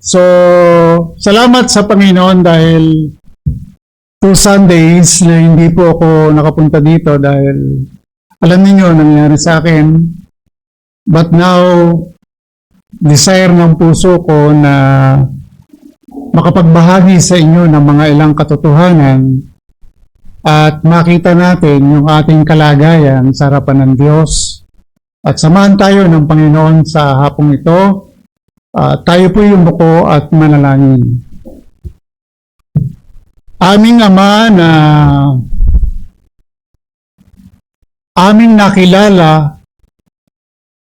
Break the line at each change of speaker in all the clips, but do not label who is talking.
So, salamat sa Panginoon dahil 2 Sundays na hindi po ako nakapunta dito dahil alam niyo nangyari sa akin. But now, desire ng puso ko na makapagbahagi sa inyo ng mga ilang katotohanan at makita natin yung ating kalagayan sa harapan ng Diyos. At samahan tayo ng Panginoon sa hapong ito. Tayo po yung buko at manalangin. Aming Ama na aming nakilala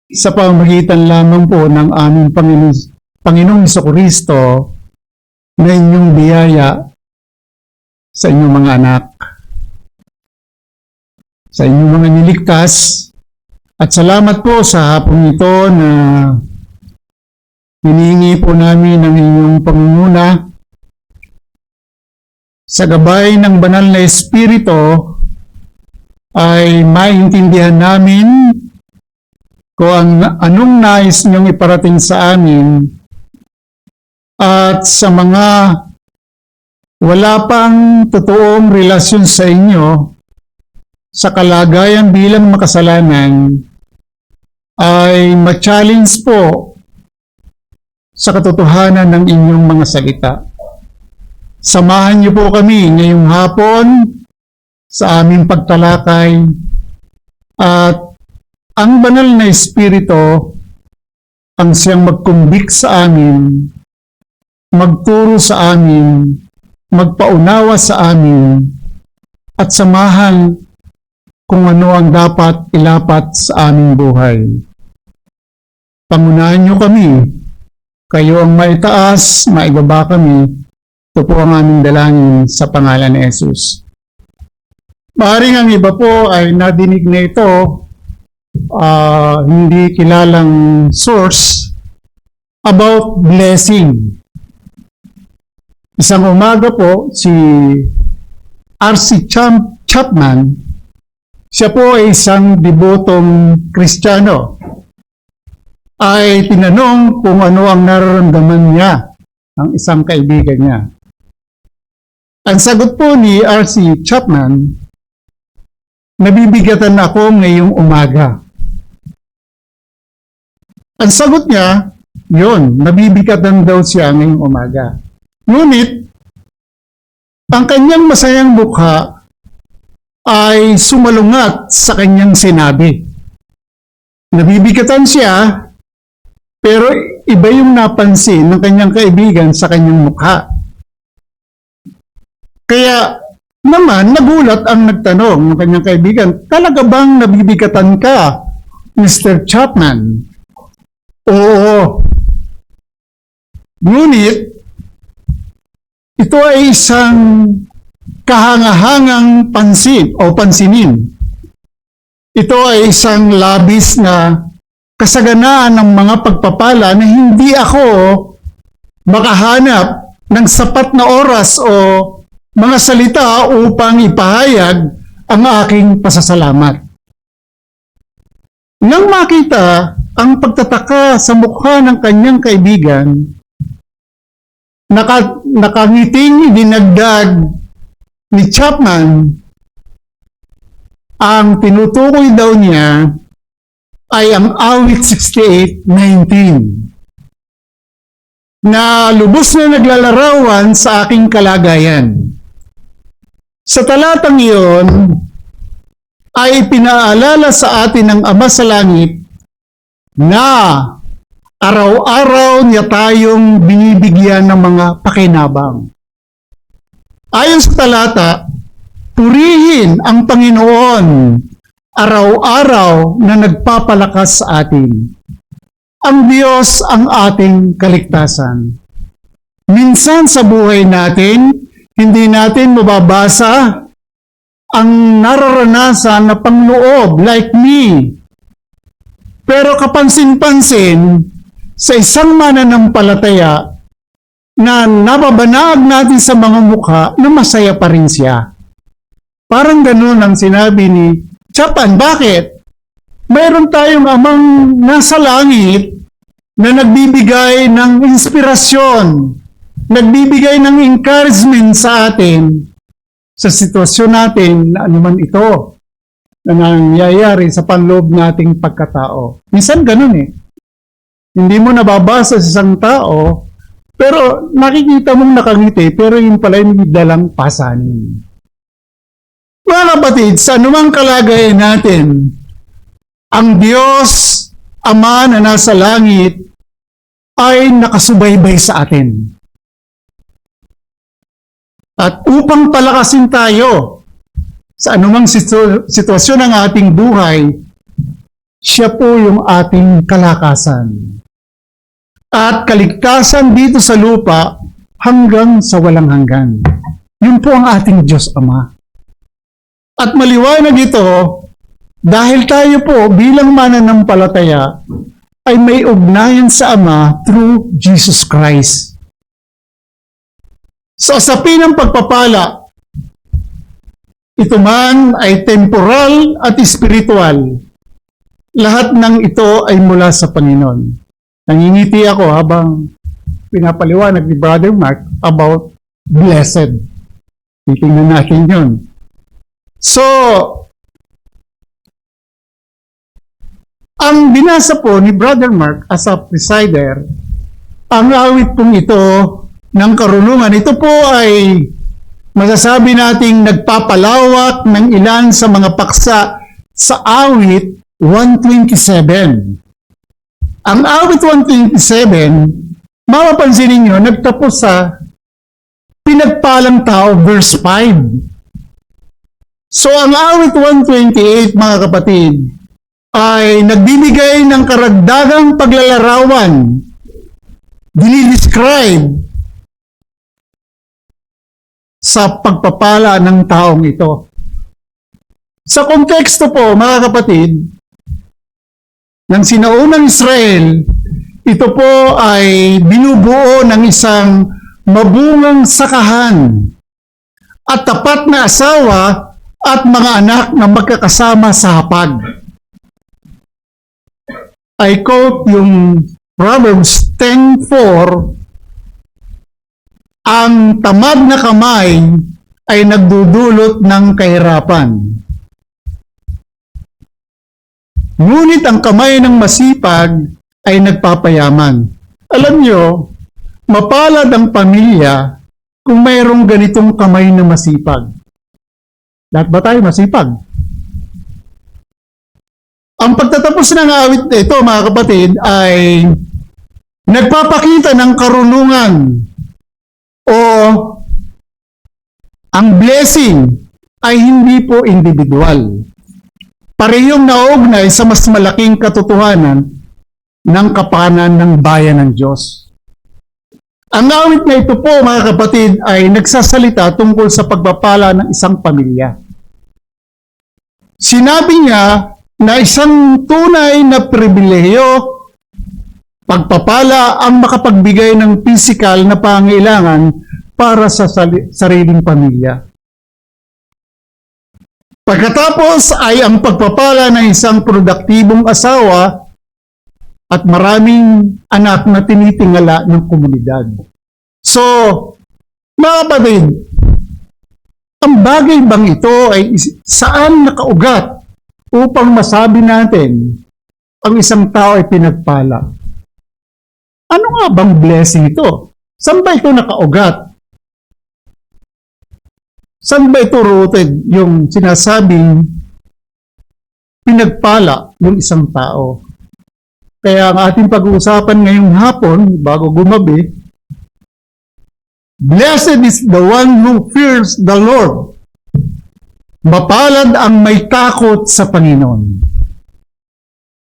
sa pamamagitan lamang po ng aming Panginoong Jesucristo na inyong biyaya sa inyong mga anak, sa inyong mga niligtas, at salamat po sa hapong ito na hinihingi po namin ang inyong pangunguna sa gabay ng banal na Espiritu ay maintindihan namin kung anong nais niyong iparating sa amin at sa mga wala pang totoong relasyon sa inyo sa kalagayan bilang makasalanan ay ma-challenge po sa katotohanan ng inyong mga salita. Samahan niyo po kami ngayong hapon sa aming pagtalakay at ang banal na Espiritu ang siyang magkumbik sa amin, magturo sa amin, magpaunawa sa amin, at samahan kung ano ang dapat ilapat sa aming buhay. Pangunahan niyo kami, kayo ang maitaas, maibaba kami. Ito po ang aming dalangin sa pangalan ni Jesus. Maaaring ang iba po ay nadinig na ito, hindi kilalang source about blessing. Isang umaga po, si R.C. Chapman, siya po ay isang debotong Kristiyano, ay tinanong kung ano ang nararamdaman niya ng isang kaibigan niya. Ang sagot po ni R.C. Chapman, nabibigatan ako ngayong umaga. Ang sagot niya, yun, nabibigatan daw siya ngayong umaga. Ngunit, ang kanyang masayang mukha ay sumalungat sa kanyang sinabi. Nabibigatan siya, pero iba yung napansin ng kanyang kaibigan sa kanyang mukha. Kaya naman, nagulat ang nagtanong ng kanyang kaibigan, talaga bang nabibigatan ka, Mr. Chapman? Oo. Ngunit, ito ay isang kahangahangang pansinin. Ito ay isang labis na kasaganaan ng mga pagpapala na hindi ako makahanap ng sapat na oras o mga salita upang ipahayag ang aking pasasalamat. Nang makita ang pagtataka sa mukha ng kanyang kaibigan, nakangiting dinagdag ni Chapman, ang tinutukoy daw niya ay ang awit 68:19 na lubos na naglalarawan sa aking kalagayan. Sa talatang iyon ay pinaalala sa atin ng Ama sa Langit na araw-araw niya tayong binibigyan ng mga pakinabang. Ayon sa talata, purihin ang Panginoon araw-araw na nagpapalakas sa atin. Ang Diyos ang ating kaligtasan. Minsan sa buhay natin, hindi natin mababasa ang nararanasan na panloob like me. Pero kapansin-pansin, sa isang mananampalataya na nababanag natin sa mga mukha na masaya pa rin siya. Parang ganun ang sinabi ni Chapman. Bakit? Mayroon tayong amang nasa langit na nagbibigay ng inspirasyon, nagbibigay ng encouragement sa atin sa sitwasyon natin na anuman ito na nangyayari sa panloob nating pagkatao. Minsan ganun eh. Hindi mo nababasa sa isang tao, pero nakikita mong nakangiti, pero yung pala yung dalang pasanin. Mga kapatid, sa anumang kalagayan natin, ang Diyos, Ama na nasa langit, ay nakasubaybay sa atin. At upang palakasin tayo sa anumang sitwasyon ng ating buhay, siya po yung ating kalakasan. At kaligtasan dito sa lupa hanggang sa walang hanggan. Yun po ang ating Diyos Ama. At maliwanag ito, dahil tayo po bilang mananampalataya ay may ugnayan sa Ama through Jesus Christ. Sa usapin ng pagpapala, ito man ay temporal at spiritual. Lahat ng ito ay mula sa Panginoon. Nangingiti ako habang pinapaliwanag ni Brother Mark about blessed. Titingnan natin yun. So, ang binasa po ni Brother Mark as a presider, ang awit pong ito ng karunungan, ito po ay masasabi nating nagpapalawak ng ilan sa mga paksa sa awit 127. Ang awit 127, mapapansin ninyo, nagtapos sa pinagpalang tao, verse 5. So, ang awit 128, mga kapatid, ay nagbibigay ng karagdagang paglalarawan, dinidescribe sa pagpapala ng taong ito. Sa konteksto po, mga kapatid, ng sinaunang Israel, ito po ay binubuo ng isang mabungang sakahan at tapat na asawa at mga anak na magkakasama sa hapag. I quote yung Proverbs 10:4, ang tamad na kamay ay nagdudulot ng kahirapan. Ngunit ang kamay ng masipag ay nagpapayaman. Alam nyo, mapalad ang pamilya kung mayroong ganitong kamay na masipag. Lahat ba tayo masipag? Ang pagtatapos ng awit na ito, mga kapatid, ay nagpapakita ng karunungan o ang blessing ay hindi po individual. Parehong nauugnay sa mas malaking katotohanan ng kapakanan ng bayan ng Diyos. Ang awit na ito po, mga kapatid, ay nagsasalita tungkol sa pagpapala ng isang pamilya. Sinabi niya na isang tunay na pribilehiyo, pagpapala ang makapagbigay ng pisikal na pangailangan para sa sariling pamilya. Pagkatapos ay ang pagpapala ng isang produktibong asawa at maraming anak na tinitingala ng komunidad. So, mga kapatid, ang bagay bang ito ay saan nakaugat upang masabi natin ang isang tao ay pinagpala? Ano nga bang blessing ito? Saan ba ito nakaugat? Saan ba ito rooted yung sinasabing pinagpala ng isang tao? Kaya ang ating pag-uusapan ngayong hapon, bago gumabi, blessed is the one who fears the Lord. Mapalad ang may takot sa Panginoon.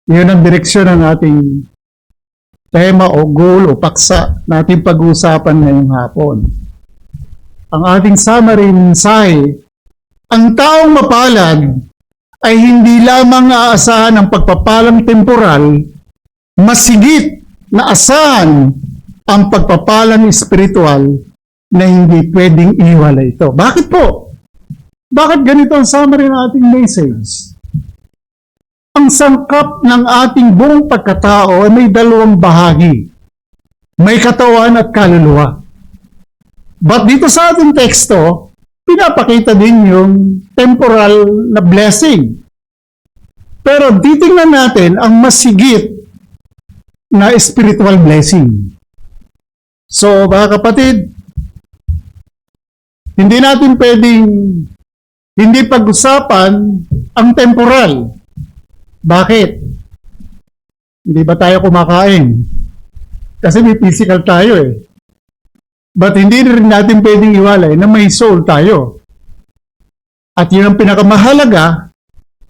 Iyon ang direksyon ng ating tema o goal o paksa na ating pag-uusapan ngayong hapon. Ang ating summary mensahe, ang taong mapalad ay hindi lamang aasahan ng pagpapalang temporal, masigit na asahan ang pagpapalang espiritual na hindi pwedeng iwala ito. Bakit po? Bakit ganito ang summary ng ating message? Ang sangkap ng ating buong pagkatao ay may dalawang bahagi. May katawan at kaluluwa. But dito sa ating teksto, pinapakita din yung temporal na blessing. Pero titingnan natin ang masigit na spiritual blessing. So, mga kapatid, hindi natin pwedeng hindi pag-usapan ang temporal. Bakit? Hindi ba tayo kumakain? Kasi may physical tayo eh. But hindi rin natin pwedeng iwalay na may soul tayo. At yun ang pinakamahalaga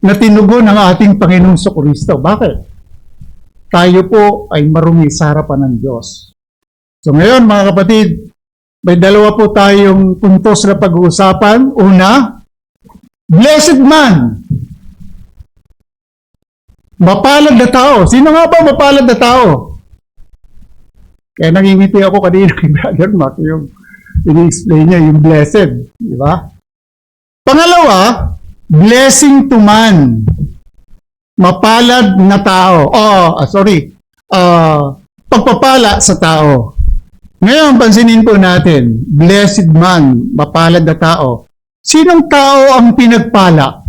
na tinugon ng ating Panginoong Kristo. Bakit? Tayo po ay marumi sa harapan ng Diyos. So ngayon mga kapatid, may dalawa po tayong puntos na pag-uusapan. Una, blessed man. Mapalad na tao. Sino nga ba mapalad na tao? Kaya nangingiti ako kanina kay Brother Mark, yung ini-explain niya, yung blessed. Di ba? Pangalawa, blessing to man. Mapalad na tao. Pagpapala sa tao. Ngayon, pansinin po natin, blessed man, mapalad na tao. Sinong tao ang pinagpala?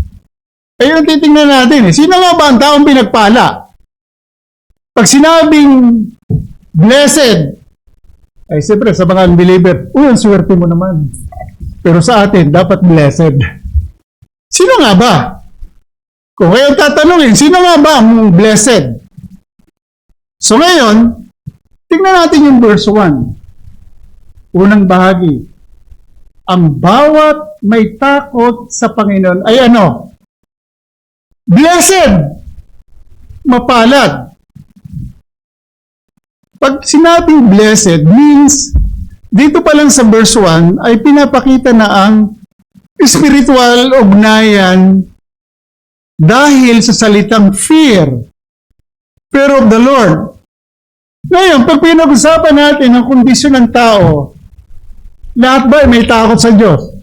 Ayun, titingnan natin. Sino nga ba ang taong pinagpala? Pag sinabing blessed, ay siyempre sa mga unbeliever, ang swerte mo naman. Pero sa atin, dapat blessed. Sino nga ba? Kung ngayon tatanungin, sino nga ba ang blessed? So ngayon, tingnan natin yung verse 1. Unang bahagi. Ang bawat may takot sa Panginoon ay ano? Blessed! Mapalad. Pag sinabing blessed means, dito pa lang sa verse 1 ay pinapakita na ang spiritual ugnayan dahil sa salitang fear of the Lord. Ngayon, pag pinag-usapan natin ang kondisyon ng tao, lahat ba may takot sa Diyos?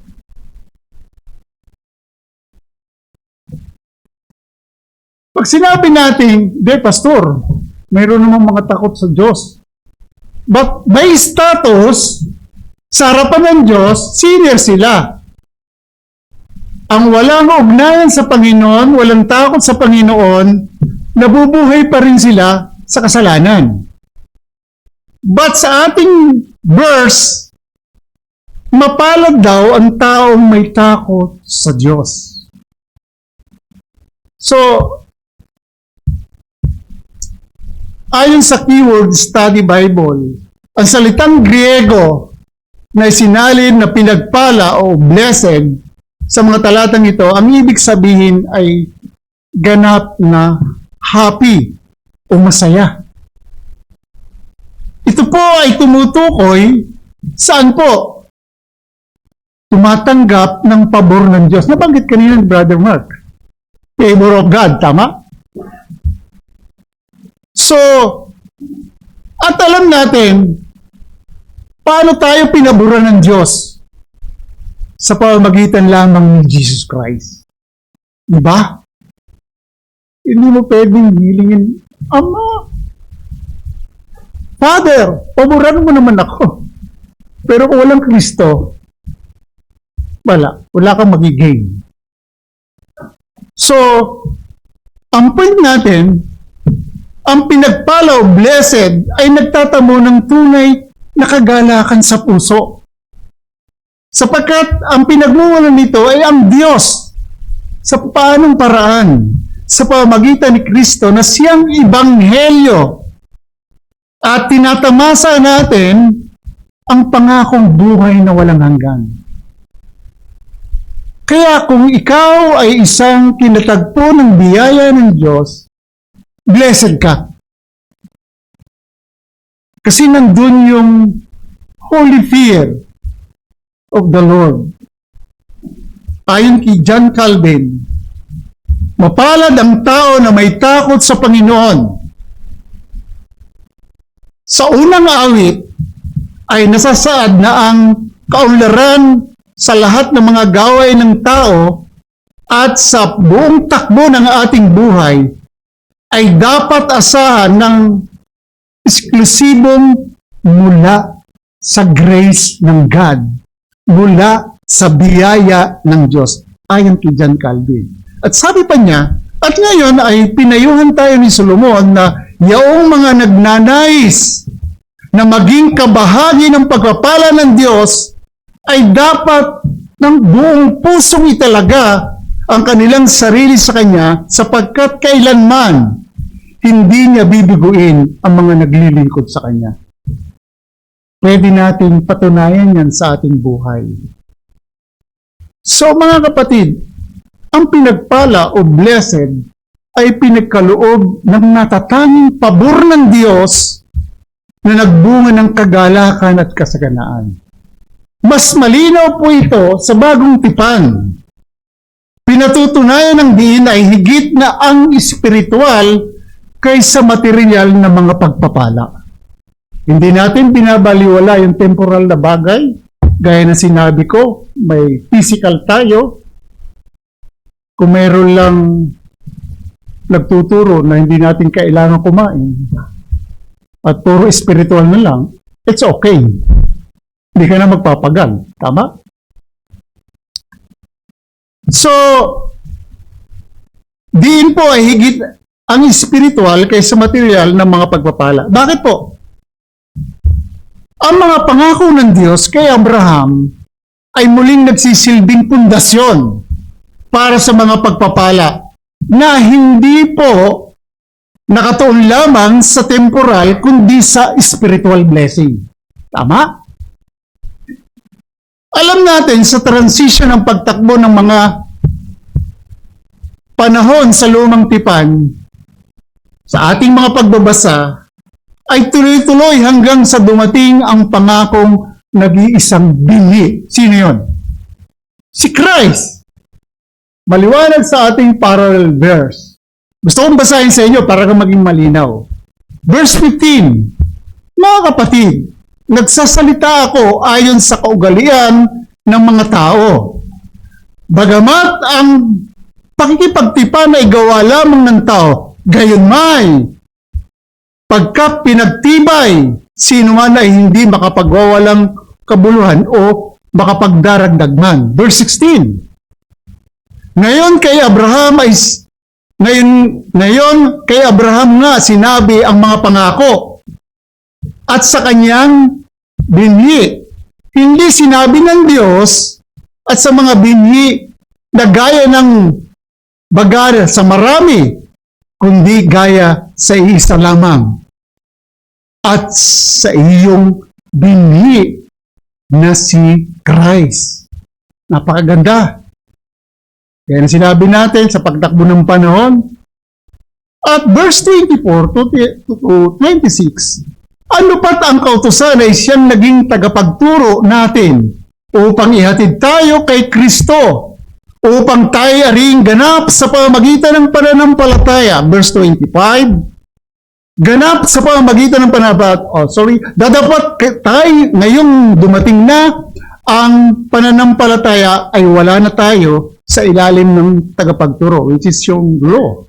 Pag sinabi natin, pastor, mayroon namang mga takot sa Diyos. But by status, sa harapan ng Diyos, sinner sila. Ang walang ugnayan sa Panginoon, walang takot sa Panginoon, nabubuhay pa rin sila sa kasalanan. But sa ating verse, mapalad daw ang taong may takot sa Diyos. So, ayon sa Keyword Study Bible, ang salitang Griego na isinalin na pinagpala o blessed sa mga talatang ito, ang ibig sabihin ay ganap na happy o masaya. Ito po ay tumutukoy saan po? Tumatanggap ng pabor ng Diyos. Nabanggit kanina ni Brother Mark. Favor of God, tama? So, at alam natin, paano tayo pinaboran ng Diyos? Sa pamamagitan lamang ni Jesus Christ. Diba? Hindi mo pwedeng hilingin, Ama, Father, paboran mo naman ako. Pero kung walang Kristo, wala kang magiging. So, ang point natin, ang pinagpala o blessed ay nagtatamo ng tunay na kagalakan sa puso. Sapagkat ang pinagmumulan nito ay ang Diyos sa paanong paraan sa pamamagitan ni Kristo na siyang ibanghelyo at tinatamasa natin ang pangakong buhay na walang hanggan. Kaya kung ikaw ay isang kinatagpo ng biyaya ng Diyos, blessed ka. Kasi nandun yung holy fear of the Lord. Ayon kay John Calvin, mapalad ang tao na may takot sa Panginoon. Sa unang awit ay nasasaad na ang kaunlaran sa lahat ng mga gawain ng tao at sa buong takbo ng ating buhay ay dapat asahan ng eksklusibong mula sa grace ng God, mula sa biyaya ng Diyos, ayon kay John Calvin. At sabi pa niya, at ngayon ay pinayuhan tayo ni Solomon na yaong mga nagnanais na maging kabahagi ng pagpapala ng Diyos ay dapat ng buong pusong italaga ang kanilang sarili sa Kanya sapagkat kailanman hindi niya bibiguin ang mga naglilingkod sa Kanya. Pwede natin patunayan yan sa ating buhay. So mga kapatid, ang pinagpala o blessed ay pinagkaloob ng natatanging pabor ng Diyos na nagbunga ng kagalakan at kasaganaan. Mas malinaw po ito sa bagong tipan. Pinatutunayan ng diin ay higit na ang espiritual kaysa material na mga pagpapala. Hindi natin binabaliwala yung temporal na bagay. Gaya na sinabi ko, may physical tayo. Kung mayroon lang nagtuturo na hindi natin kailangan kumain at puro spiritual na lang, it's okay. Hindi ka na magpapagal. Tama? So, diin po ay higit ang spiritual kaysa material ng mga pagpapala. Bakit po? Ang mga pangako ng Diyos kay Abraham ay muling nagsisilbing pundasyon para sa mga pagpapala na hindi po nakatuon lamang sa temporal kundi sa spiritual blessing. Tama? Alam natin sa transition ng pagtakbo ng mga panahon sa lumang tipan, sa ating mga pagbabasa, ay tuloy-tuloy hanggang sa dumating ang pangakong nag-iisang binhi. Sino yun? Si Christ. Maliwanag sa ating parallel verse. Gusto kong basahin sa inyo para maging malinaw. Verse 15. Mga kapatid, nagsasalita ako ayon sa kaugalian ng mga tao. Bagamat ang pakikipagtipan ay gawa lamang ng tao, gayon may pagka pinagtibay, sino man ay hindi makapagwawalang kabuluhan o makapagdaragdag man. Verse 16. Ngayon kay Abraham nga sinabi ang mga pangako at sa kanyang binhi. Hindi sinabi ng Diyos at sa mga binhi na gaya ng bagar sa marami, kundi gaya sa isa lamang at sa iyong binhi na si Christ. Napakaganda. Kaya na sinabi natin sa pagtakbo ng panahon. At verse 24 to 26, ano pat ang kautusan ay siyang naging tagapagturo natin upang ihatid tayo kay Kristo, upang tayo aring ganap sa pamamagitan ng pananampalataya. Verse 25, ganap sa pamamagitan ng dadapat tayo ngayong dumating na ang pananampalataya ay wala na tayo sa ilalim ng tagapagturo, which is yung law.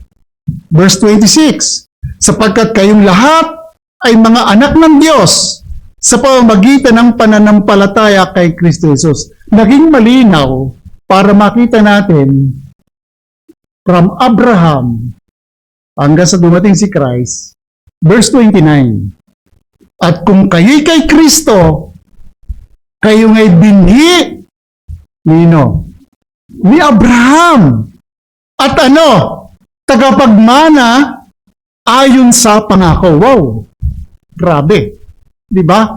Verse 26, sapagkat kayong lahat ay mga anak ng Diyos sa pamamagitan ng pananampalataya kay Kristo Jesus. Naging malinaw para makita natin from Abraham hanggang sa dumating si Christ. Verse 29, at kung kayo'y kay Kristo, kayo nga'y binhi ni Abraham. At tagapagmana ayon sa pangako. Wow! Grabe. Di ba?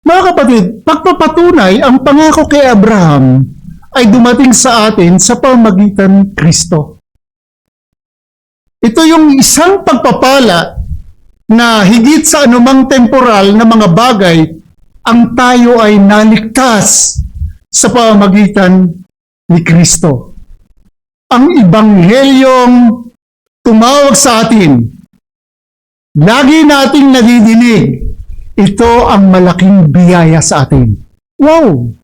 Mga kapatid, pagpapatunay ang pangako kay Abraham ay dumating sa atin sa pamamagitan ng Kristo. Ito yung isang pagpapala na higit sa anumang temporal na mga bagay, ang tayo ay naligtas sa pamamagitan ni Kristo. Ang Ibanghelyong tumawag sa atin, lagi nating nadidinig, ito ang malaking biyaya sa atin. Wow!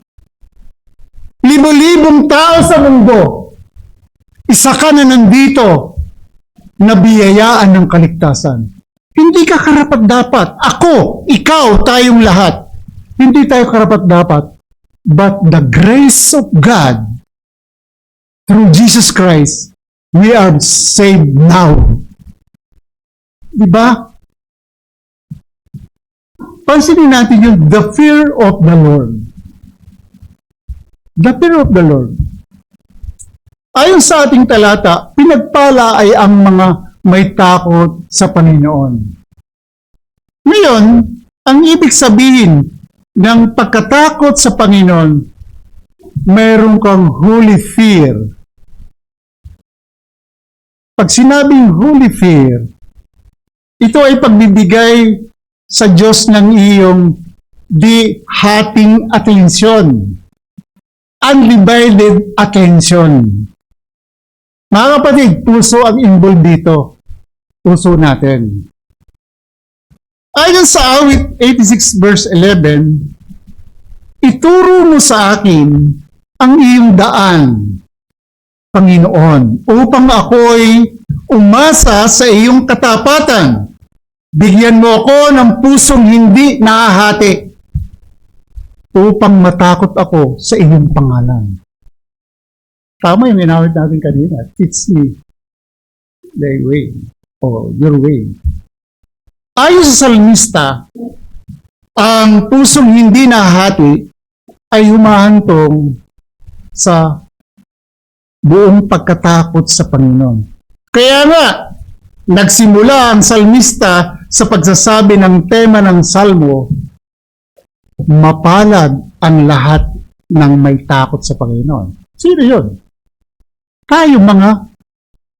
Libo-libong tao sa mundo, isa ka na nandito nabiyayaan ng kaligtasan. Hindi ka karapat-dapat. Ako, ikaw, tayong lahat. Hindi tayo karapat-dapat. But the grace of God, through Jesus Christ, we are saved now. Diba? Pansinin natin yung the fear of the Lord. The fear of the Lord. Ayon sa ating talata, pinagpala ay ang mga may takot sa Panginoon. Ngayon, ang ibig sabihin ng pagkatakot sa Panginoon, mayroon kang holy fear. Pag sinabing holy fear, ito ay pagbibigay sa Diyos ng iyong di hating atensyon. Undivided attention. Mga kapatid, puso ang involved dito. Puso natin. Ayon sa awit 86 verse 11, ituro mo sa akin ang iyong daan, Panginoon, upang ako'y umasa sa iyong katapatan. Bigyan mo ako ng pusong hindi nahahati upang matakot ako sa iyong pangalan. Tama yung inawit natin kanina. Teach me thy way or your way. Ayon sa salmista, ang pusong hindi nahahati ay humahantong sa buong pagkatakot sa Panginoon. Kaya nga, nagsimula ang salmista sa pagsasabi ng tema ng salmo, mapalad ang lahat ng may takot sa Panginoon. Sino yun? Tayo mga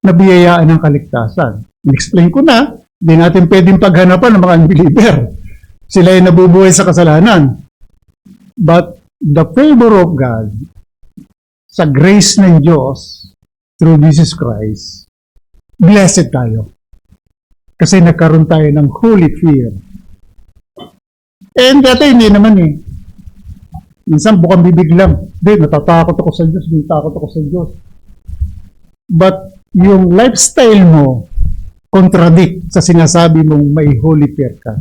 nabiyayaan ng kaligtasan. In-explain ko na, hindi natin pwedeng paghanapan ng mga unbeliever. Sila ay nabubuhay sa kasalanan. But the favor of God, sa grace ng Diyos, through Jesus Christ, blessed tayo. Kasi nagkaroon tayo ng holy fear. And dati hindi naman eh. Minsan bukang bibig lang. Hindi, natatakot ako sa Diyos, natatakot ako sa Diyos. But yung lifestyle mo contradict sa sinasabi mong may holy fear ka.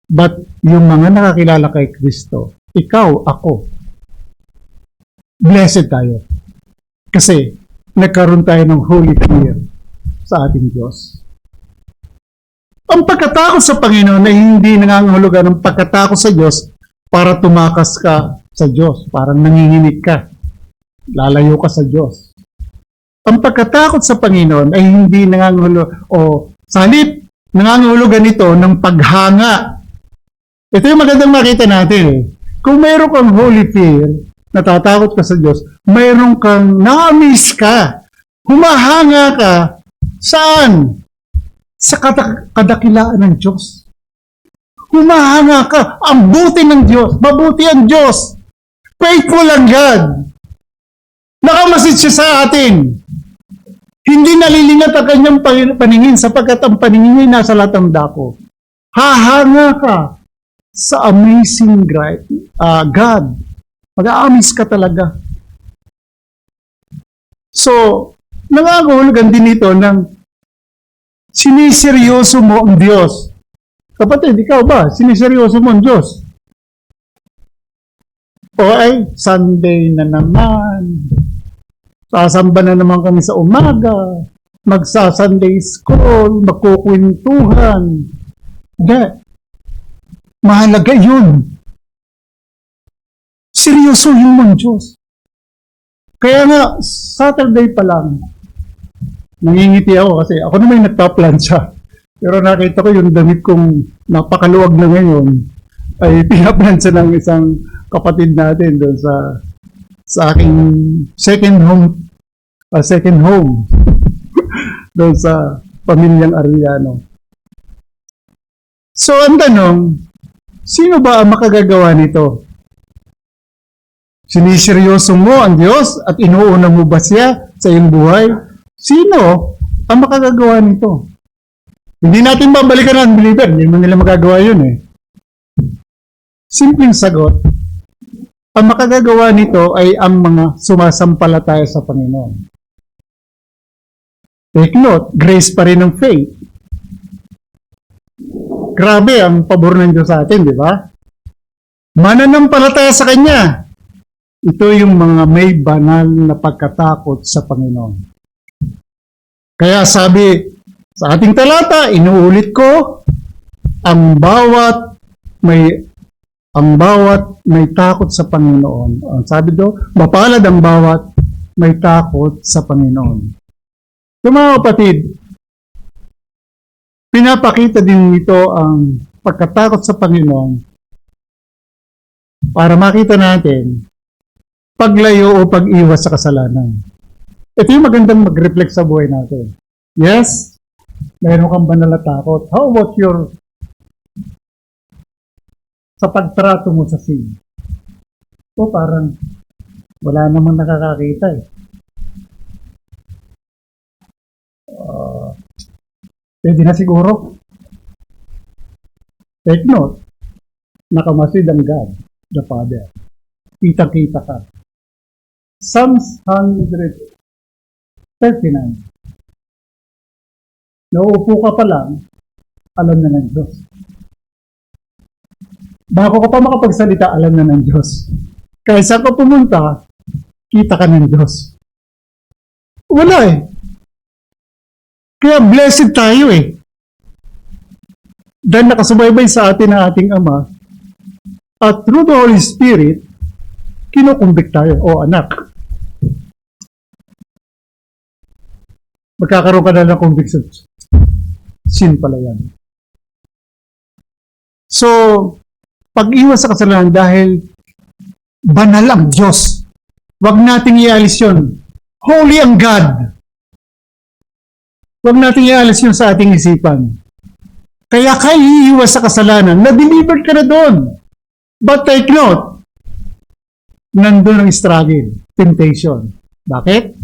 But yung mga nakakilala kay Kristo, ikaw, ako, blessed tayo. Kasi nagkaroon tayo ng holy fear sa ating Diyos. Ang pagkatakot sa Panginoon ay hindi nangangahulugan ng pagkatakot sa Diyos para tumakas ka sa Diyos. Parang nanginginig ka. Lalayo ka sa Diyos. Ang pagkatakot sa Panginoon ay hindi nangangahulugan o sa halip nangangahulugan nito ng paghanga. Ito yung magandang makita natin eh. Kung mayroon kang holy fear, natatakot ka sa Diyos, mayroon kang na-miss ka. Humahanga ka. Saan? Sa kadakilaan ng Diyos. Humahanga ka. Ang buti ng Diyos. Mabuti ang Diyos. Faithful ang God. Nakamasid siya sa atin. Hindi nalilingat ang kanyang paningin sapagkat ang paningin niya nasa lahat ng dako. Hahanga ka sa amazing God. Mag-aamis ka talaga. So, nangangahulugan din ito ng siniseryoso mo ang Diyos. Kapatid, ikaw ba? Siniseryoso mo ang Diyos? O ay, Sunday na naman. Sasamba na naman kami sa umaga. Magsa-Sunday school. Magkukwentuhan. Hindi. Mahalaga yun. Seryosohin mo ang Diyos. Kaya nga, Saturday pa lang, nangingiti ako kasi ako naman yung nagpa-plancha. Pero nakita ko yung damit kong napakaluwag na ngayon ay pinaplancha ng isang kapatid natin doon sa aking second home doon sa pamilyang Arellano. So ang tanong, sino ba ang makagagawa nito? Siniseryoso mo ang Diyos at inuuna mo ba siya sa iyong buhay? Sino ang makagagawa nito? Hindi natin babalikan ang unbeliever. Hindi mo nila magagawa yun eh. Simpleng sagot. Ang makagagawa nito ay ang mga sumasampalataya sa Panginoon. Take note, grace pa rin ng faith. Grabe ang pabor ng Diyos sa atin, di ba? Mananampalataya sa Kanya. Ito yung mga may banal na pagkatakot sa Panginoon. Kaya sabi sa ating talata, inuulit ko, ang bawat may takot sa Panginoon. Ang sabi do, mapalad ang bawat may takot sa Panginoon. So mga kapatid, pinapakita din ito ang pagkatakot sa Panginoon para makita natin paglayo o pag-iwas sa kasalanan. Ito yung magandang mag-reflect sa buhay natin. Yes, mayroon kang banal na takot. How about sa pagtrato mo sa sin? O parang wala namang nakakakita eh. Pwede na siguro. Take note, nakamasid ang God, the Father. Kita-kita ka. Psalms 139. Nauupo ka pa lang, alam na ng Diyos. Bago ka pa makapagsalita, alam na ng Diyos. Kaya saan ka pumunta, kita ka ng Diyos. Wala eh. Kaya blessed tayo eh. Dahil nakasubaybay sa atin ang ating Ama, at through the Holy Spirit, kinukumbik tayo, o anak. Magkakaroon ka na ng conviction. Sin pala yan. So, pag-iwas sa kasalanan dahil banal ang Diyos. Huwag nating ialis yun. Holy ang God. Huwag nating ialis yun sa ating isipan. Kaya kayo iiwas sa kasalanan, na-delivered ka na doon. But take note, nandun ang struggle, temptation. Bakit?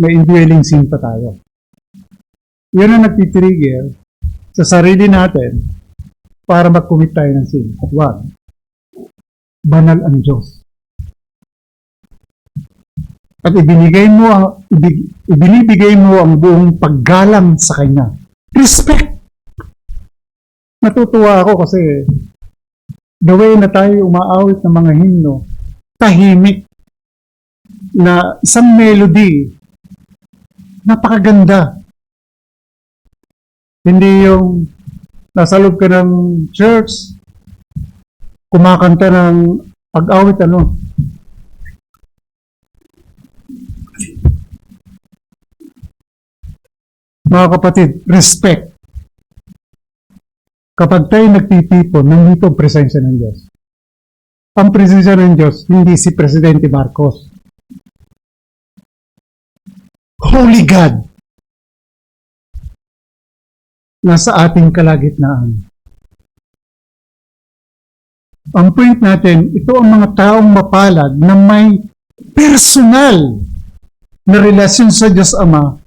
May indwelling sin pa tayo. Yun ang nagtitrigger sa sarili natin para mag-commit tayo ng sin. At wag, banal ang Diyos. At ibinibigay mo ang buong paggalang sa Kanya. Respect! Natutuwa ako kasi the way na tayo umaawit ng mga himno, tahimik na isang melody, napakaganda. Hindi yung nasa loob ka ng church, kumakanta ng pag-awit, Mga kapatid, respect. Kapag tayo nagtitipon, nandito ang presensya ng Diyos. Ang presensya ng Diyos, hindi si Presidente Marcos. Holy God, nasa ating kalagitnaan. Ang point natin, ito ang mga taong mapalad na may personal na relasyon sa Diyos Ama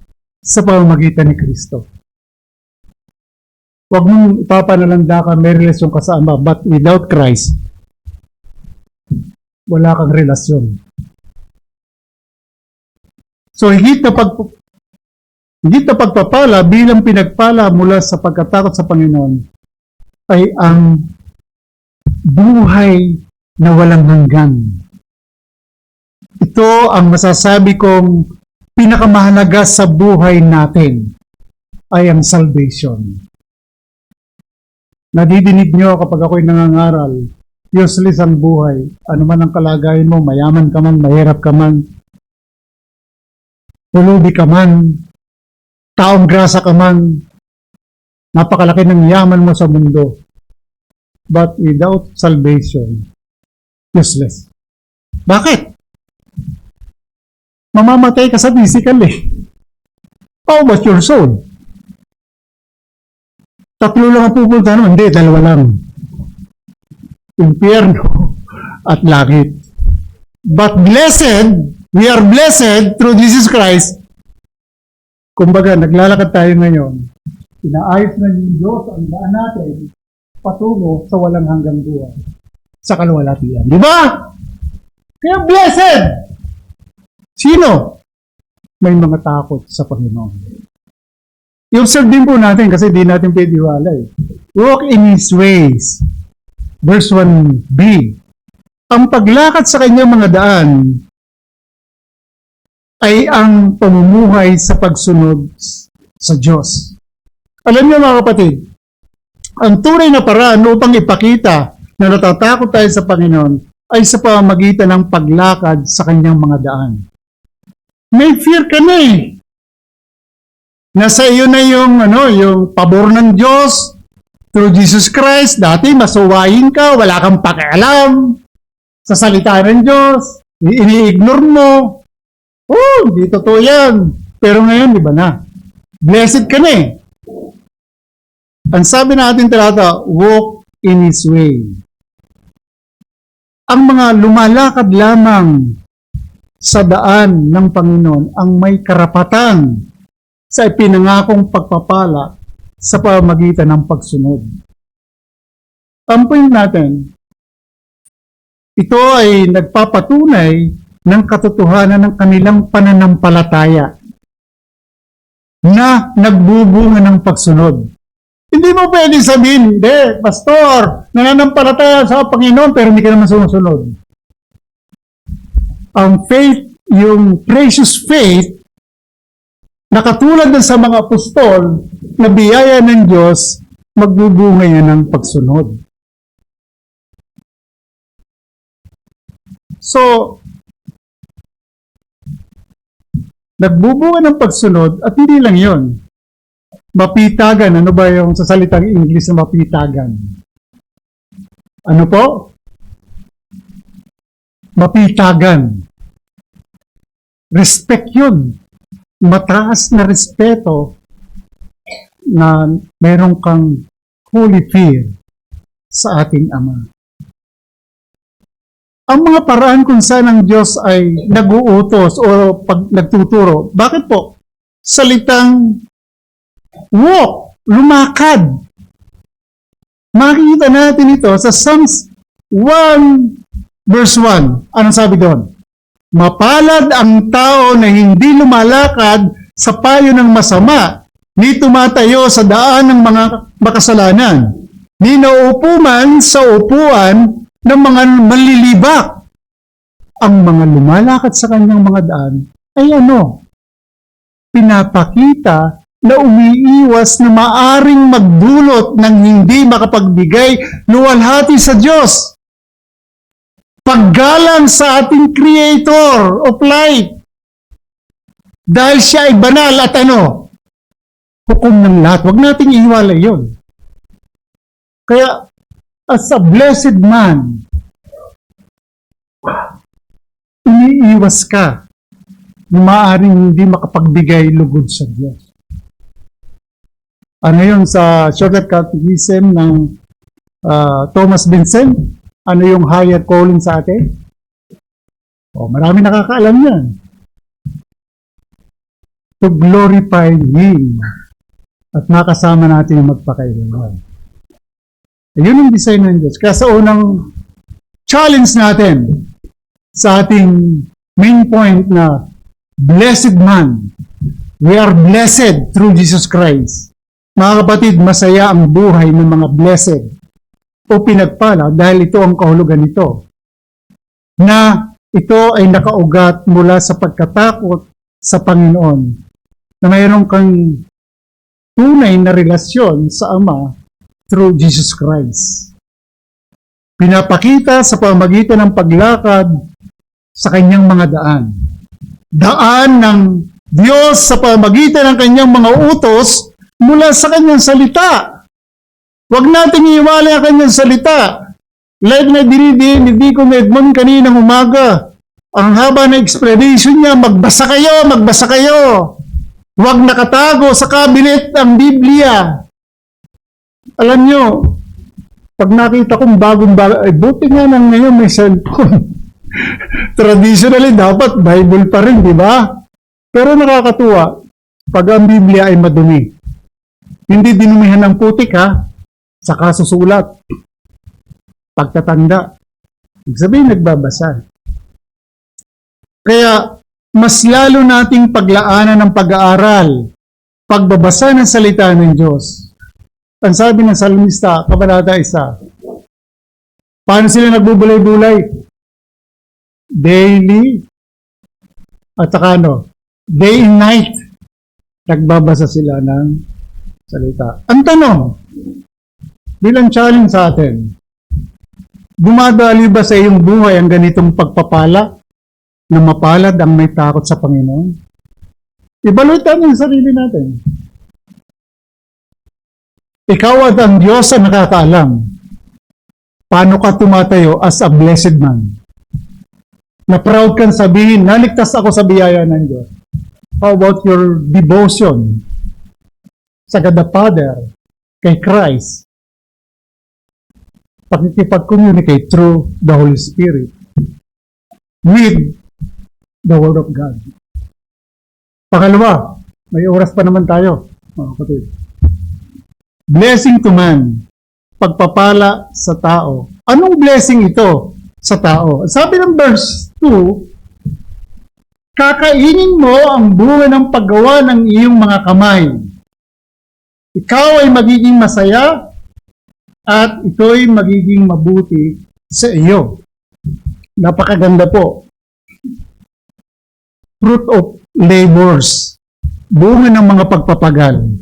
sa pamamagitan ni Kristo. Huwag mong ipapanalanda ka, may relasyon ka sa Ama, but without Christ, wala kang relasyon. So, higit na pagpapala bilang pinagpala mula sa pagkatakot sa Panginoon ay ang buhay na walang hanggan. Ito ang masasabi kong pinakamahalaga sa buhay natin ay ang salvation. Nadidinig nyo kapag ako'y nangangaral, useless ang buhay. Ano man ang kalagayan mo, mayaman ka man, mahirap ka man, pulubi ka man, taong grasa ka man, napakalaki ng yaman mo sa mundo. But without salvation, useless. Bakit? Mamamatay ka sa physical eh. How about your soul? Tatlo lang ang pupunta naman. Hindi, dalawa lang. Impyerno at langit. But blessed, we are blessed through Jesus Christ. Kumbaga, naglalakad tayo ngayon. Inaayos na ng Diyos ang daan natin patungo sa walang hanggang buhay. Sa kaluwalhatian. Di ba? Kaya blessed! Sino? May mga takot sa Panginoon. I-observe din po natin kasi di natin pwede iwala eh. Walk in His ways. Verse 1b. Ang paglakad sa kanyang mga daan ay ang pamumuhay sa pagsunod sa Diyos. Alam niyo mga kapatid, ang tunay na paraan upang ipakita na natatakot tayo sa Panginoon ay sa pamamagitan ng paglakad sa kanyang mga daan. May fear ka na eh. Nasa iyo na yung pabor ng Diyos through Jesus Christ. Dati masuwayin ka, wala kang pakialam sa salita ng Diyos. Ini-ignore mo. Oh, di totoo yan. Pero ngayon, di ba na? Blessed ka na eh. Ang sabi natin talata, walk in His way. Ang mga lumalakad lamang sa daan ng Panginoon ang may karapatan sa ipinangakong pagpapala sa pamamagitan ng pagsunod. Ang point natin, ito ay nagpapatunay ng katotohanan ng kanilang pananampalataya na nagbubunga ng pagsunod. Hindi mo pwede sabihin, pastor, nananampalataya sa Panginoon pero hindi ka naman sumusunod. Ang faith, yung precious faith, na katulad ng sa mga apostol na biyaya ng Diyos, magbubunga yan ng pagsunod. So, nagbubunga ng pagsunod at hindi lang yon. Mapitagan. Ano ba yung sa salitang English na mapitagan? Ano po? Mapitagan. Respect yun. Mataas na respeto na meron kang holy fear sa ating Ama. Ang mga paraan kung saan ang Diyos ay nag-uutos o nagtuturo, bakit po? Salitang walk, lumakad. Makikita natin ito sa Psalms 1 verse 1. Anong sabi doon? Mapalad ang tao na hindi lumalakad sa payo ng masama, ni tumatayo sa daan ng mga makasalanan, ni nauupo man sa upuan ng mga manlilibak. Ang mga lumalakad sa kanyang mga daan ay pinapakita na umiiwas na maaring magdulot ng hindi makapagbigay luwalhati sa Diyos. Paggalang sa ating Creator of life. Dahil siya ay banal at hukom ng lahat. Huwag nating ihiwalay yun. Kaya, as a blessed man, umiiwas ka na maaaring hindi makapagbigay lugod sa Diyos. Ano yun sa Shortcut Catechism ng Thomas Vincent? Ano yung higher calling sa atin? Marami nakakaalam yan. To glorify Him. At makasama natin yung magpakailangan. Ayun ang design ng Diyos. Kaya sa unang challenge natin sa ating main point na blessed man. We are blessed through Jesus Christ. Mga kapatid, masaya ang buhay ng mga blessed o pinagpala dahil ito ang kahulugan nito. Na ito ay nakaugat mula sa pagkatakot sa Panginoon. Na mayroon kang tunay na relasyon sa Ama through Jesus Christ. Pinapakita sa pamamagitan ng paglakad sa kanyang mga daan. Daan ng Diyos sa pamamagitan ng kanyang mga utos mula sa kanyang salita. Huwag nating iiwala ang kanyang salita. Like na dinidi ko na Edmond kaninang umaga. Ang haba na explanation niya, magbasa kayo. Huwag nakatago sa cabinet ang Biblia. Alam nyo, pag nakita kong bagong-bago, buti nga nang ngayon may cellphone. Traditionally, dapat Bible pa rin, di ba? Pero nakakatuwa, pag ang Biblia ay madumi. Hindi dinumihan ng putik, saka susulat. Pagtatanda. Ibig sabihin, nagbabasa. Kaya, mas lalo nating paglaanan ng pag-aaral pagbabasa ng salita ng Diyos. Ang sabi ng Salmista, Kabanata 1, paano sila nagbubulay-bulay? Daily, at saka day and night, nagbabasa sila ng salita. Ang tanong, bilang challenge sa atin, dumadali ba sa iyong buhay ang ganitong pagpapala na mapalad ang may takot sa Panginoon? Ibalot natin ang sarili natin. Ikaw at ang Diyos ang nakakaalam. Paano ka tumatayo as a blessed man? Na proud kang sabihin, naligtas ako sa biyaya ng Diyos. How about your devotion sa God the Father, kay Christ? Pakikipag-communicate through the Holy Spirit with the Word of God. Pangalawa, may oras pa naman tayo, mga kapatid. Blessing to man, pagpapala sa tao. Anong blessing ito sa tao? Sabi ng verse 2, kakainin mo ang bunga ng paggawa ng iyong mga kamay. Ikaw ay magiging masaya at ito'y magiging mabuti sa iyo. Napakaganda po. Fruit of labors. Bunga ng mga pagpapagal.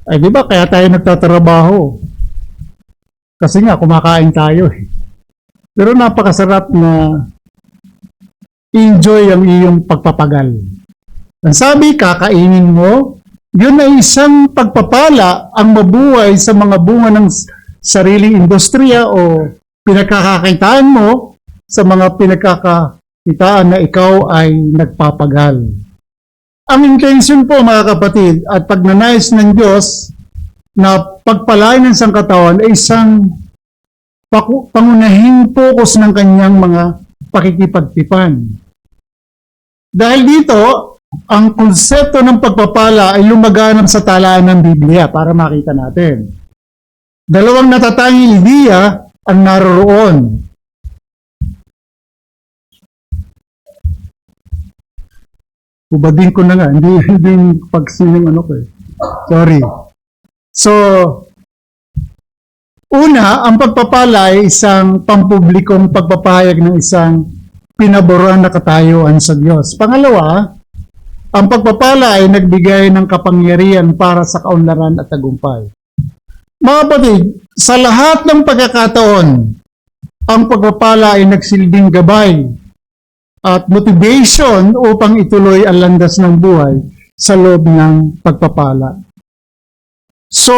Ay, di ba? Kaya tayo nagtatrabaho. Kasi nga, kumakain tayo eh. Pero napakasarap na enjoy ang iyong pagpapagal. Ang sabi, kakainin mo, yun ay isang pagpapala ang mabuhay sa mga bunga ng sariling industriya o pinagkakakitaan mo sa mga pinagkakakitaan na ikaw ay nagpapagal. Ang intention po mga kapatid at pagnanais ng Diyos na pagpalain ng sangkatawan ay isang pangunahing focus ng kanyang mga pakikipagtipan. Dahil dito, ang konsepto ng pagpapala ay lumaganap sa talaan ng Biblia para makita natin. Dalawang natatanging ideya ang naroroon. Ubadin ko na nga, hindi yung pagsining ko eh. Sorry. So, una, ang pagpapala ay isang pampublikong pagpapahayag ng isang pinaboran na katayuan sa Diyos. Pangalawa, ang pagpapala ay nagbigay ng kapangyarihan para sa kaunlaran at tagumpay. Mga kapatid, sa lahat ng pagkakataon, ang pagpapala ay nagsilbing gabay at motivation upang ituloy ang landas ng buhay sa loob ng pagpapala. So,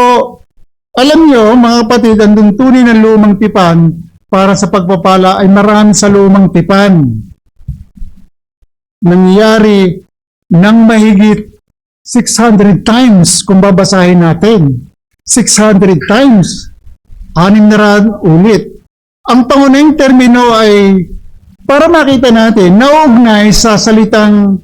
alam nyo, mga kapatid, ang tuntunin ng lumang tipan para sa pagpapala ay marami sa lumang tipan. Nangyari ng mahigit 600 times kung babasahin natin. 600 times. 600 ulit. Ang pangunahing termino ay para makita natin, nauugnay sa salitang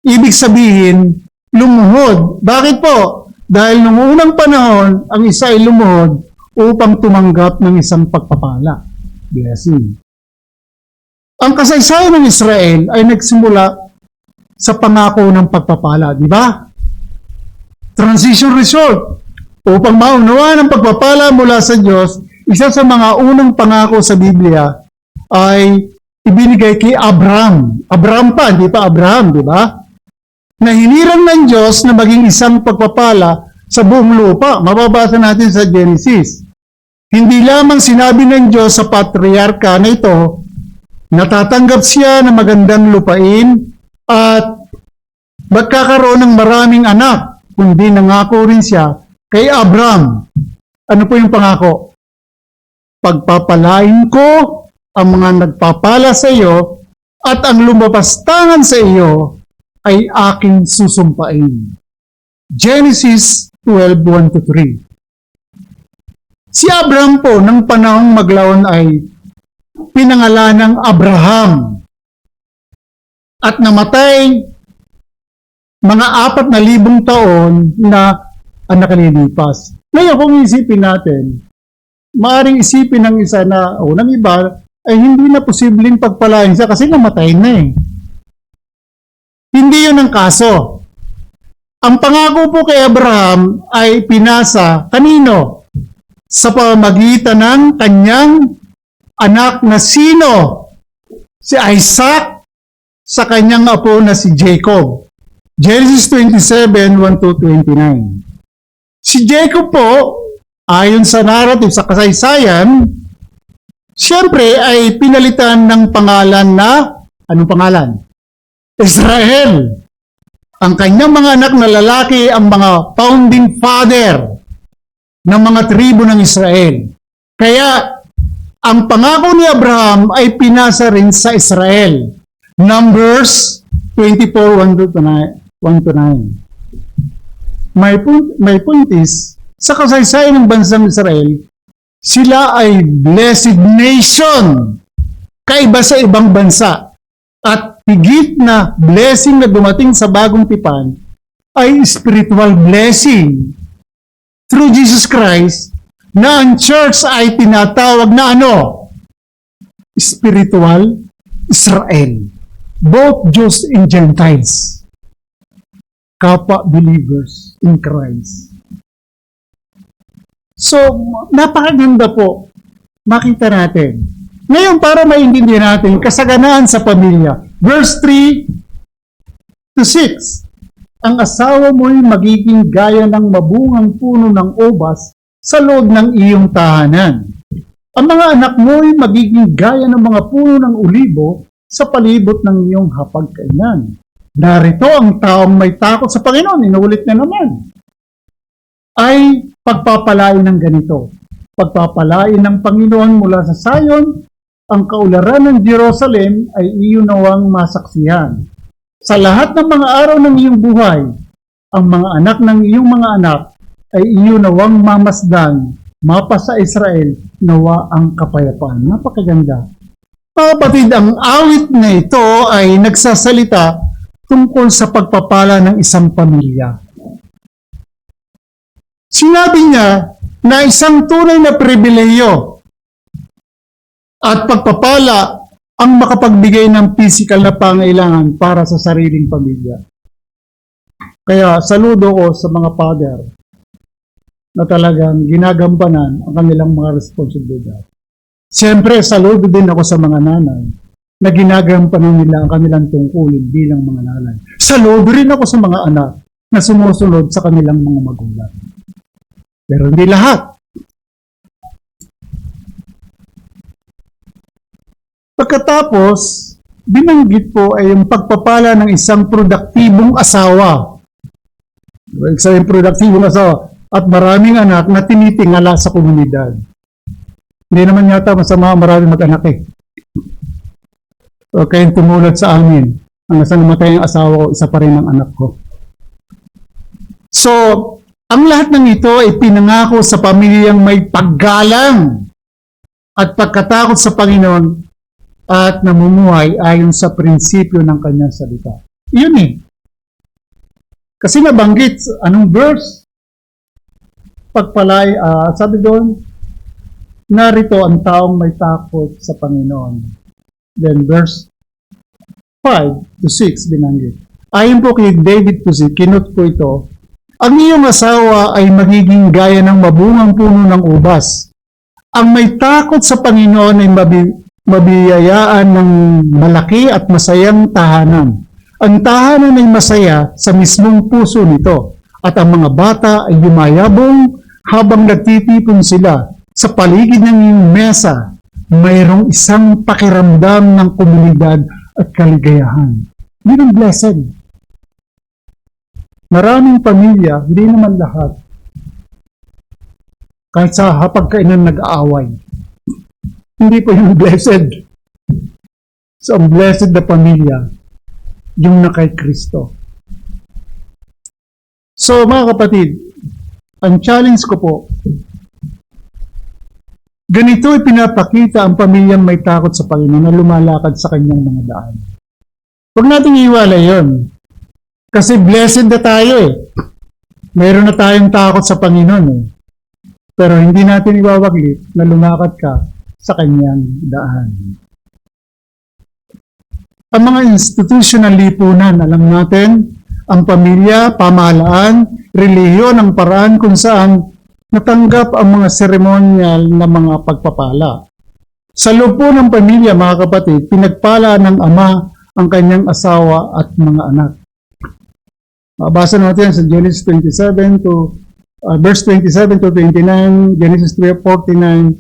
ibig sabihin, lumuhod. Bakit po? Dahil nung unang panahon, ang isa ay lumuhod upang tumanggap ng isang pagpapala. Blessing. Ang kasaysayan ng Israel ay nagsimula sa pangako ng pagpapala, di ba? Transition result. Upang maunawaan ang pagpapala mula sa Diyos, isa sa mga unang pangako sa Biblia ay ibinigay kay Abraham. Abraham pa, hindi pa Abraham, di ba? Na hinirang ng Diyos na maging isang pagpapala sa buong lupa. Mababasa natin sa Genesis. Hindi lamang sinabi ng Diyos sa patriarka na ito, natatanggap siya ng magandang lupain at magkakaroon ng maraming anak, kundi nangako rin siya kay Abraham. Ano po yung pangako? Pagpapalain ko ang mga nagpapala sa iyo at ang lumapastangan sa iyo ay aking susumpain. Genesis 12:1-3. Si Abraham po ng panahong maglaon ay pinangalanang Abraham at namatay mga 4,000 taon na ang nakalilipas. Ngayon kung isipin natin, maaaring isipin ng isa na ng iba ay hindi na posibleng pagpalain siya kasi namatay na eh. Hindi yun ang kaso. Ang pangako po kay Abraham ay pinasa kanino? Sa pamamagitan ng kanyang anak na sino? Si Isaac sa kanyang apo na si Jacob. Genesis 27, 1-29. Si Jacob po, ayon sa narrative sa kasaysayan, siyempre ay pinalitan ng pangalan na, anong pangalan? Israel. Ang kanyang mga anak na lalaki ang mga founding father ng mga tribo ng Israel. Kaya, ang pangako ni Abraham ay pinasa rin sa Israel. Numbers 24, 1-9. My point is, sa kasaysayan ng bansang Israel, sila ay blessed nation. Kaiba sa ibang bansa. At higit na blessing na dumating sa bagong tipan ay spiritual blessing. Through Jesus Christ, na ang church ay tinatawag na ano? Spiritual Israel. Both Jews and Gentiles. Kapwa believers in Christ. So, napakaganda po. Makita natin. Ngayon, para maintindihan natin, kasaganaan sa pamilya. Verse 3-6. Ang asawa mo'y magiging gaya ng mabungang puno ng ubas sa loob ng iyong tahanan. Ang mga anak mo'y magiging gaya ng mga puno ng ulibo sa palibot ng iyong hapagkainan. Narito ang taong may takot sa Panginoon, inuulit na naman, ay pagpapalain ng ganito. Pagpapalain ng Panginoon mula sa Zion, ang kaularan ng Jerusalem ay iyon nawang masaksihan. Sa lahat ng mga araw ng iyong buhay, ang mga anak ng iyong mga anak ay iyon nawang mamasdan, mapa sa Israel, nawa ang kapayapaan. Napakaganda. Kapatid, ang awit na ito ay nagsasalita tungkol sa pagpapala ng isang pamilya. Sinabi niya na isang tunay na pribileyo at pagpapala ang makapagbigay ng physical na pangailangan para sa sariling pamilya. Kaya saludo ko sa mga father na talagang ginagampanan ang kanilang mga responsibilidad. Siyempre, saludo din ako sa mga nanay na ginagampanan nila ang kanilang tungkulin bilang mga nanay. Saludo rin ako sa mga anak na sumusunod sa kanilang mga magulang. Pero hindi lahat. Pagkatapos, binanggit po ay yung pagpapala ng isang produktibong asawa. Isang produktibong asawa at maraming anak na tinitingala sa komunidad. Hindi naman yata masama maraming mag-anak eh. O kayong tumulad sa amin. Hanggang sa namatay ang asawa ko, isa pa rin ang anak ko. So, ang lahat ng ito ay pinangako sa pamilyang may paggalang at pagkatakot sa Panginoon at namumuhay ayon sa prinsipyo ng kanyang salita. Yun eh. Kasi nabanggit, anong verse? Sabi doon, narito ang taong may takot sa Panginoon. Then verse 5-6 binanggit. Ayon po kay David Pusit, kinot ko ito, ang iyong asawa ay magiging gaya ng mabungang puno ng ubas. Ang may takot sa Panginoon ay mabiyayaan ng malaki at masayang tahanan. Ang tahanan ay masaya sa mismong puso nito at ang mga bata ay yumayabong habang nagtitipon sila sa paligid ng iyong mesa. Mayroong isang pakiramdam ng komunidad at kaligayahan. Yun ang blessed. Maraming pamilya, hindi naman lahat, kahit sa hapagkainan nag-aaway. Hindi po yung blessed. So, ang blessed na pamilya, yung na kay Kristo. So, mga kapatid, ang challenge ko po, ganito ay pinapakita ang pamilyang may takot sa Panginoon na lumalakad sa kanyang mga daan. Huwag nating iwala yon. Kasi blessed na tayo eh. Mayroon na tayong takot sa Panginoon eh. Pero hindi natin iwawaglit na lumakad ka sa kanyang daan. Ang mga institutional lipunan, alam natin, Ang pamilya, pamahalaan, relihiyon ang paraan kung saan natanggap ang mga seremonyal na mga pagpapala. Sa loob po ng pamilya, mga kapatid, pinagpala ng ama ang kanyang asawa at mga anak. Mabasa natin sa Genesis 27 to verse 27 to 29, Genesis 49,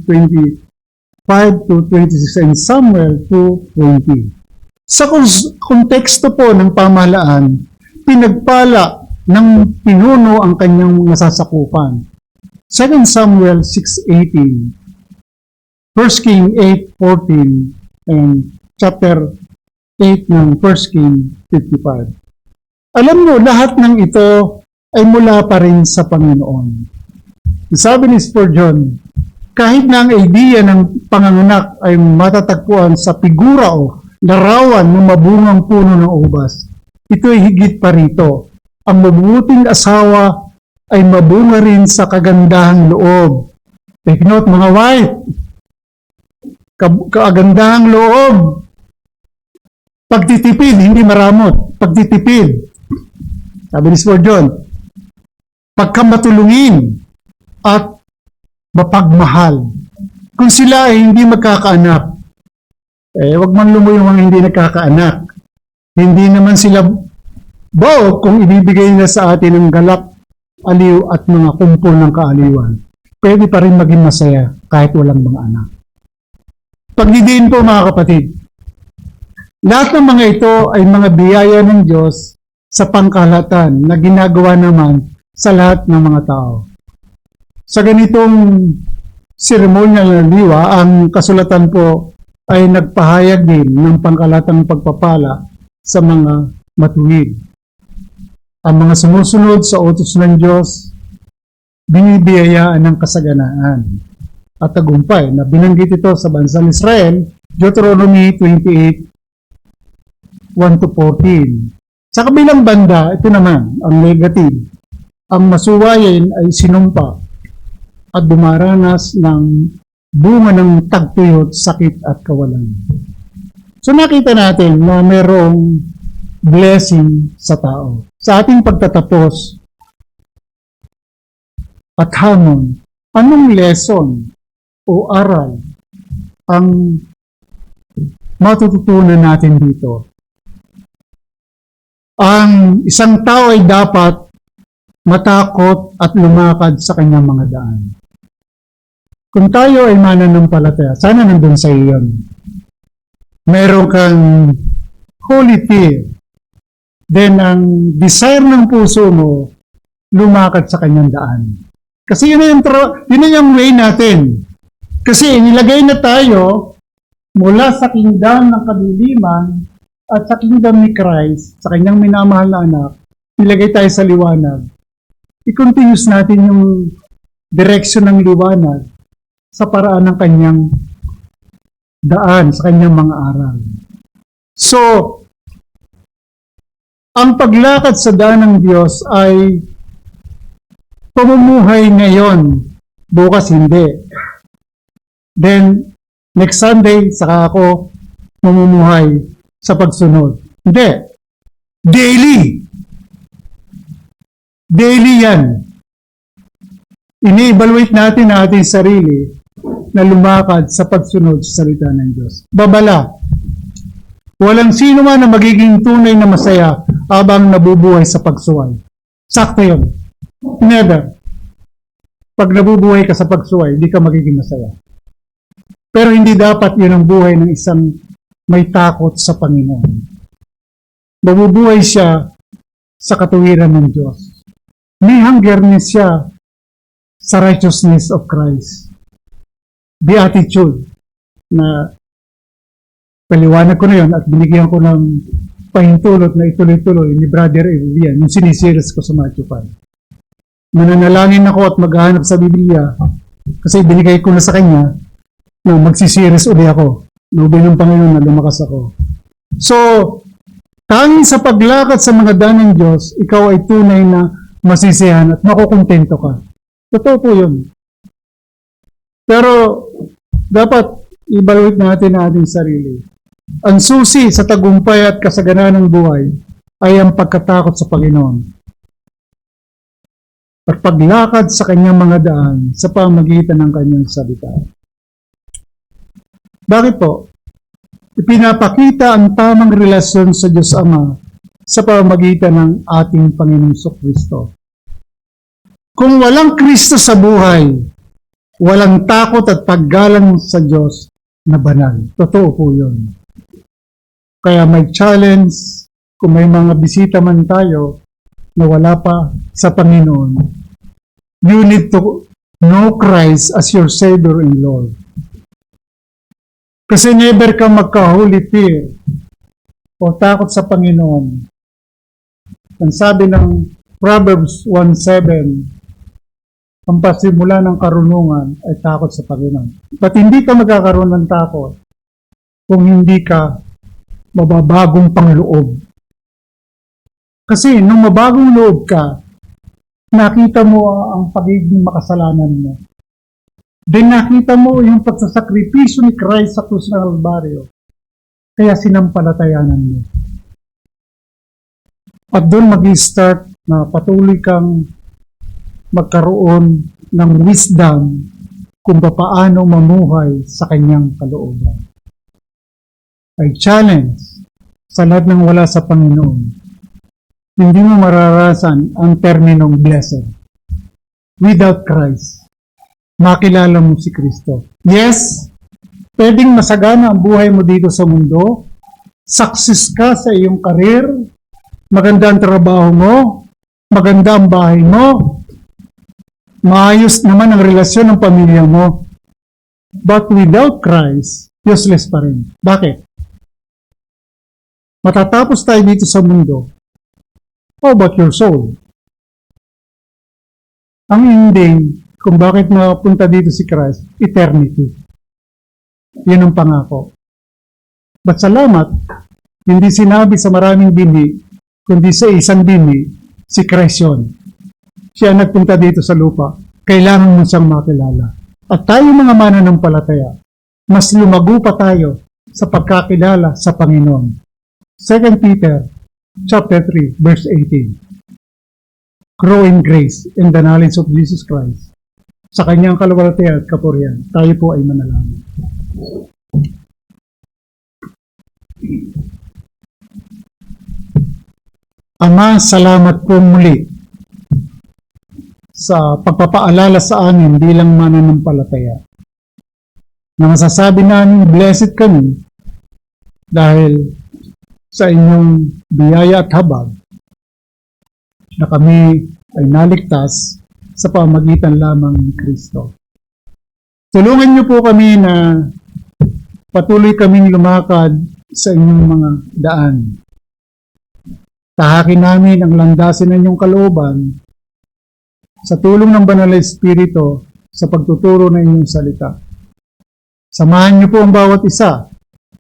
25 to 26, and Samuel 2:20. Sa konteksto po ng pamahalaan, pinagpala ng pinuno ang kanyang nasasakupan. 2 Samuel 6:18, 1 King 8:14, and chapter 8 ng 1 King 55. Alam mo, lahat ng ito ay mula pa rin sa Panginoon. Sabi ni Spurgeon, kahit na ang idea ng panganganak ay matatagpuan sa figura o larawan ng mabungang puno ng ubas, ito ay higit pa rito. Ang mabuting asawa ay mabunga rin sa kagandahang loob. Take note mga wife, kagandahang loob. Pagtitipid, hindi maramot. Pagtitipid. Sabi ni Spurgeon, pagkamatulungin at mapagmahal. Kung sila ay hindi magkakaanak, wag man lumuyo ang hindi nagkakaanak. Hindi naman sila kung ibibigay nila sa atin ng galak, aliw at mga kumpol ng kaaliwan. Pwede pa rin maging masaya kahit walang mga anak. Pagdidiin po mga kapatid, lahat ng mga ito ay mga biyaya ng Diyos sa pangkalahatan na ginagawa naman sa lahat ng mga tao. Sa ganitong seremonyal na diwa, ang kasulatan po ay nagpahayag din ng pangkalatang pagpapala sa mga matuwid. Ang mga sumusunod sa utos ng Diyos, binibiyayaan ng kasaganaan at tagumpay na binanggit ito sa bansang Israel, Deuteronomy 28, 1-14. Sa kabilang banda, ito naman, ang negative. Ang masuwayin ay sinumpa at dumaranas ng bunga ng tagtuyot, sakit at kawalan. So nakita natin na mayroong blessing sa tao. Sa ating pagtatapos at hamon, anong lesson o aral ang matututunan natin dito? Ang isang tao ay dapat matakot at lumakad sa kanyang mga daan. Kung tayo ay mananampalataya, sana nandun sa iyon. Meron kang holy fear. Then, ang desire ng puso mo, lumakad sa kanyang daan. Kasi yun na yung way natin. Kasi inilagay na tayo mula sa kingdom ng kadiliman at sa kingdom ni Christ, sa kanyang minamahal na anak, nilagay tayo sa liwanag. I-continuous natin yung direksyon ng liwanag sa paraan ng kanyang daan, sa kanyang mga aral. So, ang paglakad sa daan ng Diyos ay pamumuhay ngayon, bukas hindi. Then, next Sunday, saka ako mamumuhay sa pagsunod. Hindi. Daily. Daily yan. Ini-evaluate natin ang ating sarili na lumakad sa pagsunod sa salita ng Diyos. Babala. Walang sino man na magiging tunay na masaya habang nabubuhay sa pagsuway. Sakto yun. Never. Pag nabubuhay ka sa pagsuway, hindi ka magiging masaya. Pero hindi dapat yun ang buhay ng isang may takot sa Panginoon. Mabubuhay siya sa katuwiran ng Diyos. May hungerness siya sa righteousness of Christ. Beatitude na paliwanag ko na yun at binigyan ko ng pahintulot na ituloy-tuloy ni Brother Elian, yung sinisiris ko sa Matthew 5. Mananalangin ako at maghahanap sa Biblia kasi binigay ko na sa kanya na magsisiris uli ako. Lubay ng Panginoon na lumakas ako. So, tanging sa paglakad sa mga daan ng Diyos, ikaw ay tunay na masisiyahan at makukontento ka. Totoo po yun. Pero, dapat i-evaluate natin ang ating sarili. Ang susi sa tagumpay at kasaganaan ng buhay ay ang pagkatakot sa Panginoon at paglakad sa kanyang mga daan sa pamagitan ng kanyang salita. Bakit po? Ipinapakita ang tamang relasyon sa Diyos Ama sa pamagitan ng ating Panginoong Kristo. Kung walang Kristo sa buhay, walang takot at paggalang sa Diyos na banal. Totoo po yun. Kaya may challenge, kung may mga bisita man tayo na wala pa sa Panginoon, you need to know Christ as your Savior and Lord. Kasi never ka magka-holy fear o takot sa Panginoon. Ang sabi ng Proverbs 1:7, ang pasimula ng karunungan ay takot sa Panginoon. But hindi ka magkakaroon ng takot kung hindi ka mababagong pangloob. Kasi nung mabagong loob ka, nakita mo ang pagiging makasalanan mo. Then nakita mo yung pagsasakripisyo ni Christ sa krus ng Kalbaryo. Kaya sinampalatayanan mo. At doon mag-start na patuloy kang magkaroon ng wisdom kung paano mamuhay sa kanyang kalooban. Ay challenge sa lahat ng wala sa Panginoon. Hindi mo mararasan ang terminong blessed. Without Christ, makilala mo si Kristo. Yes, pwedeng masagana ang buhay mo dito sa mundo. Success ka sa iyong karir. Maganda ang trabaho mo. Maganda ang bahay mo. Maayos naman ang relasyon ng pamilya mo. But without Christ, useless pa rin. Bakit? Matatapos tayo dito sa mundo. How about your soul? Ang ending, kung bakit mapunta dito si Christ, eternity. Yun ang pangako. But salamat, hindi sinabi sa maraming bini, kundi sa isang bini, si Christ yun. Siya nagpunta dito sa lupa, kailangan mo siyang makilala. At tayo mga mananampalataya, mas lumago pa tayo sa pagkakilala sa Panginoon. 2 Peter chapter 3, verse 18. Grow in grace and the knowledge of Jesus Christ. Sa kanyang kaluwalhatian at kapurihan, tayo po ay manalangin. Ama, salamat po muli sa pagpapaalala sa amin bilang mananampalataya. Na masasabi namin, blessed kami dahil sa inyong biyaya at habag na kami ay naligtas sa pamagitan lamang ni Kristo. Tulungan niyo po kami na patuloy kaming lumakad sa inyong mga daan. Tahakin namin ang landasin ng inyong kalooban sa tulong ng Banal na Espiritu sa pagtuturo ng inyong salita. Samahan niyo po ang bawat isa.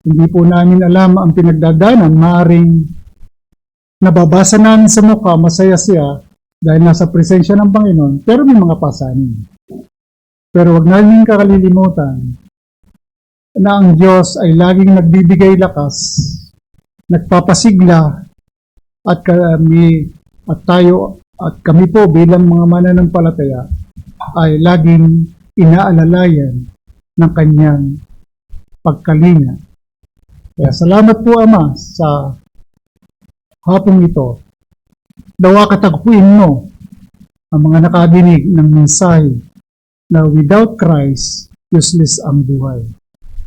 Hindi po namin alam ang pinagdadaanan. Maaring nababasa namin sa mukha, masaya siya dahil nasa presensya ng Panginoon, pero may mga pasanin. Pero wag namin kakalilimutan na ang Diyos ay laging nagbibigay lakas, nagpapasigla, at kami po bilang mga mananampalataya ay laging inaalalayan ng kanyang pagkalinga. Kaya salamat po, Ama, sa hapong ito. Dawa katagpuin mo ang mga nakadinig ng mensahe na without Christ, useless ang buhay.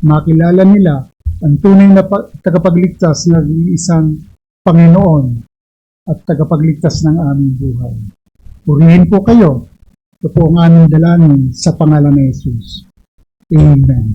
Makilala nila ang tunay na tagapagligtas na isang Panginoon at tagapagligtas ng aming buhay. Purihin po kayo. Ito po ang aming dalangin sa pangalan ni Jesus. Amen.